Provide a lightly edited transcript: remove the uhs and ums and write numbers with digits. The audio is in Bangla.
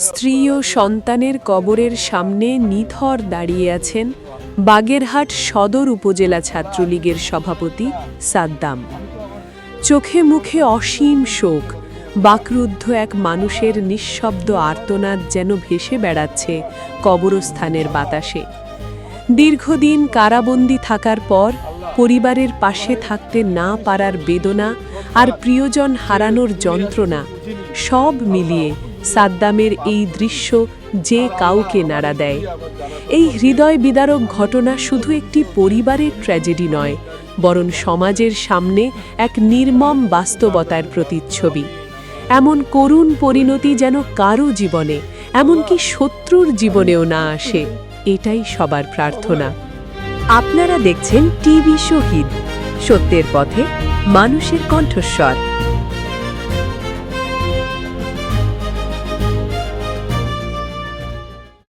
স্ত্রী ও সন্তানের কবরের সামনে নিথর দাঁড়িয়ে আছেন বাগেরহাট সদর উপজেলা ছাত্রলীগের সভাপতি সাদ্দাম। চোখে মুখে অসীম শোক, বাকরুদ্ধ এক মানুষের নিঃশব্দ আর্তনাদ যেন ভেসে বেড়াচ্ছে কবরস্থানের বাতাসে। দীর্ঘদিন কারাবন্দী থাকার পর পরিবারের পাশে থাকতে না পারার বেদনা আর প্রিয়জন হারানোর যন্ত্রণা, সব মিলিয়ে সাদ্দামের এই দৃশ্য যে কাউকে নাড়া দেয়। এই হৃদয় বিদারক ঘটনা শুধু একটি পরিবারের ট্র্যাজেডি নয়, বরং সমাজের সামনে এক নির্মম বাস্তবতার প্রতিচ্ছবি। এমন করুণ পরিণতি যেন কারো জীবনে, এমনকি শত্রুর জীবনেও না আসে, এটাই সবার প্রার্থনা। আপনারা দেখছেন টিভি শহীদ, সত্যের পথে মানুষের কণ্ঠস্বর।